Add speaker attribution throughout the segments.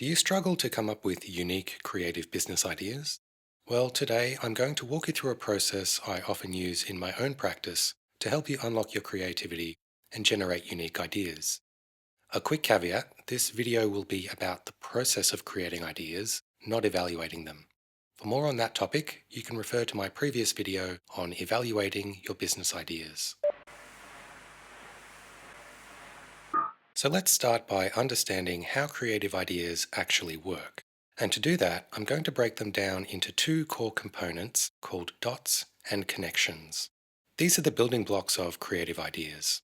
Speaker 1: Do you struggle to come up with unique creative business ideas? Well, today I'm going to walk you through a process I often use in my own practice to help you unlock your creativity and generate unique ideas. A quick caveat, this video will be about the process of creating ideas, not evaluating them. For more on that topic, you can refer to my previous video on evaluating your business ideas. So let's start by understanding how creative ideas actually work. And to do that, I'm going to break them down into two core components called dots and connections. These are the building blocks of creative ideas.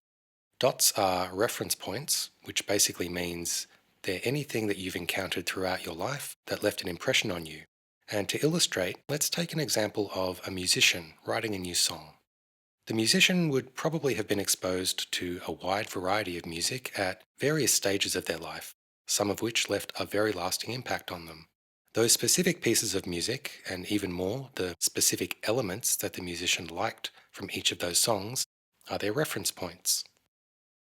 Speaker 1: Dots are reference points, which basically means they're anything that you've encountered throughout your life that left an impression on you. And to illustrate, let's take an example of a musician writing a new song. The musician would probably have been exposed to a wide variety of music at various stages of their life, some of which left a very lasting impact on them. Those specific pieces of music, and even more, the specific elements that the musician liked from each of those songs, are their reference points.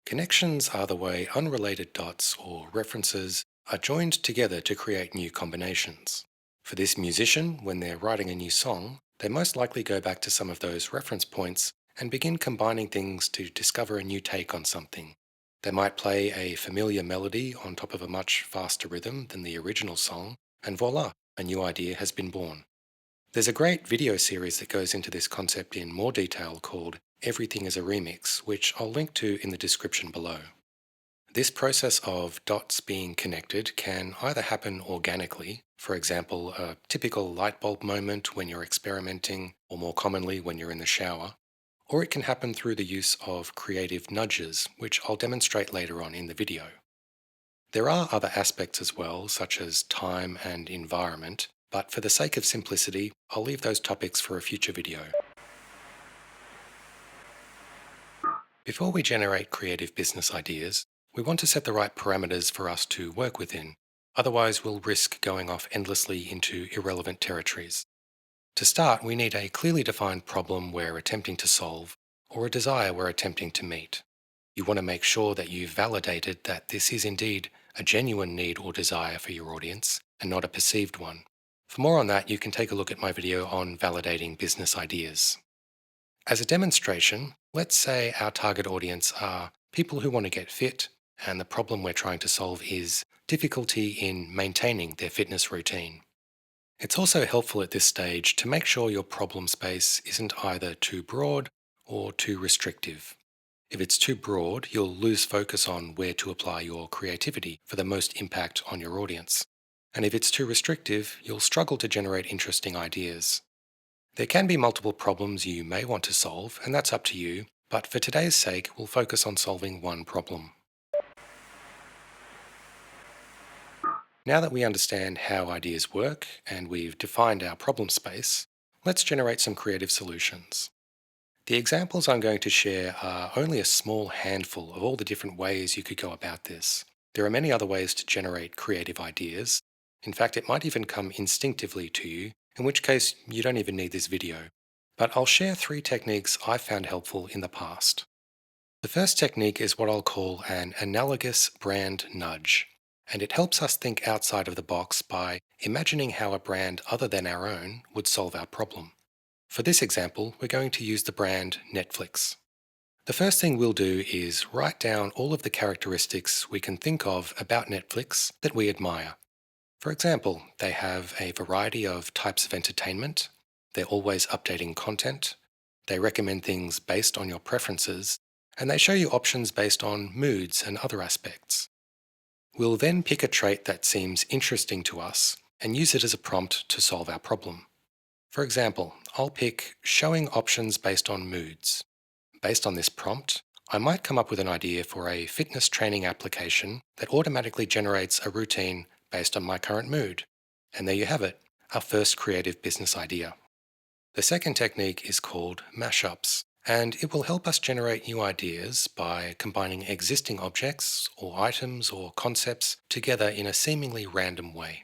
Speaker 1: Connections are the way unrelated dots or references are joined together to create new combinations. For this musician, when they're writing a new song, they most likely go back to some of those reference points and begin combining things to discover a new take on something. They might play a familiar melody on top of a much faster rhythm than the original song, and voila, a new idea has been born. There's a great video series that goes into this concept in more detail called Everything is a Remix, which I'll link to in the description below. This process of dots being connected can either happen organically, for example, a typical light bulb moment when you're experimenting, or more commonly when you're in the shower, or it can happen through the use of creative nudges, which I'll demonstrate later on in the video. There are other aspects as well, such as time and environment, but for the sake of simplicity, I'll leave those topics for a future video. Before we generate creative business ideas, we want to set the right parameters for us to work within. Otherwise, we'll risk going off endlessly into irrelevant territories. To start, we need a clearly defined problem we're attempting to solve, or a desire we're attempting to meet. You want to make sure that you've validated that this is indeed a genuine need or desire for your audience, and not a perceived one. For more on that, you can take a look at my video on validating business ideas. As a demonstration, let's say our target audience are people who want to get fit, and the problem we're trying to solve is difficulty in maintaining their fitness routine. It's also helpful at this stage to make sure your problem space isn't either too broad or too restrictive. If it's too broad, you'll lose focus on where to apply your creativity for the most impact on your audience. And if it's too restrictive, you'll struggle to generate interesting ideas. There can be multiple problems you may want to solve, and that's up to you, but for today's sake, we'll focus on solving one problem. Now that we understand how ideas work and we've defined our problem space, let's generate some creative solutions. The examples I'm going to share are only a small handful of all the different ways you could go about this. There are many other ways to generate creative ideas. In fact, it might even come instinctively to you, in which case you don't even need this video. But I'll share 3 techniques I've found helpful in the past. The first technique is what I'll call an analogous brand nudge, and it helps us think outside of the box by imagining how a brand other than our own would solve our problem. For this example, we're going to use the brand Netflix. The first thing we'll do is write down all of the characteristics we can think of about Netflix that we admire. For example, they have a variety of types of entertainment, they're always updating content, they recommend things based on your preferences, and they show you options based on moods and other aspects. We'll then pick a trait that seems interesting to us and use it as a prompt to solve our problem. For example, I'll pick showing options based on moods. Based on this prompt, I might come up with an idea for a fitness training application that automatically generates a routine based on my current mood. And there you have it, our first creative business idea. The second technique is called mashups, and it will help us generate new ideas by combining existing objects or items or concepts together in a seemingly random way.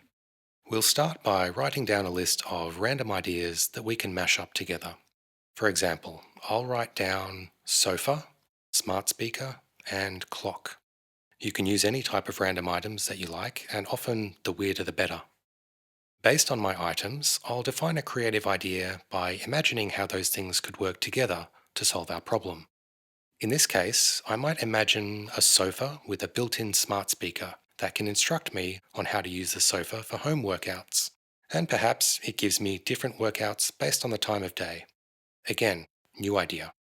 Speaker 1: We'll start by writing down a list of random ideas that we can mash up together. For example, I'll write down sofa, smart speaker, and clock. You can use any type of random items that you like, and often the weirder the better. Based on my items, I'll define a creative idea by imagining how those things could work together to solve our problem. In this case, I might imagine a sofa with a built-in smart speaker that can instruct me on how to use the sofa for home workouts. And perhaps it gives me different workouts based on the time of day. Again, new idea.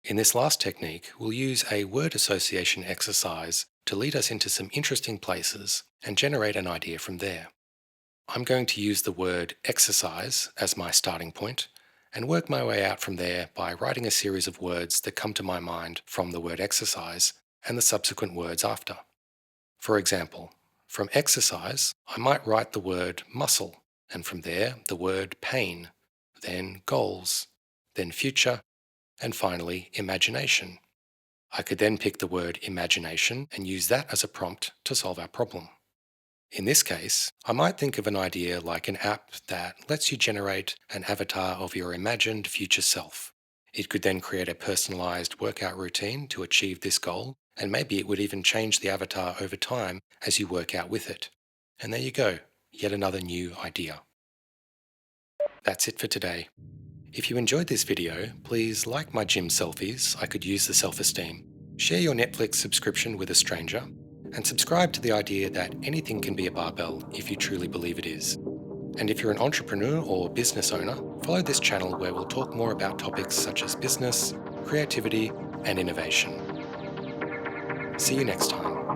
Speaker 1: In this last technique, we'll use a word association exercise to lead us into some interesting places and generate an idea from there. I'm going to use the word exercise as my starting point and work my way out from there by writing a series of words that come to my mind from the word exercise and the subsequent words after. For example, from exercise, I might write the word muscle, and from there the word pain, then goals, then future, and finally imagination. I could then pick the word imagination and use that as a prompt to solve our problem. In this case, I might think of an idea like an app that lets you generate an avatar of your imagined future self. It could then create a personalized workout routine to achieve this goal, and maybe it would even change the avatar over time as you work out with it. And there you go, yet another new idea. That's it for today. If you enjoyed this video, please like my gym selfies, I could use the self-esteem, share your Netflix subscription with a stranger, and subscribe to the idea that anything can be a barbell if you truly believe it is. And if you're an entrepreneur or business owner, follow this channel where we'll talk more about topics such as business, creativity, and innovation. See you next time.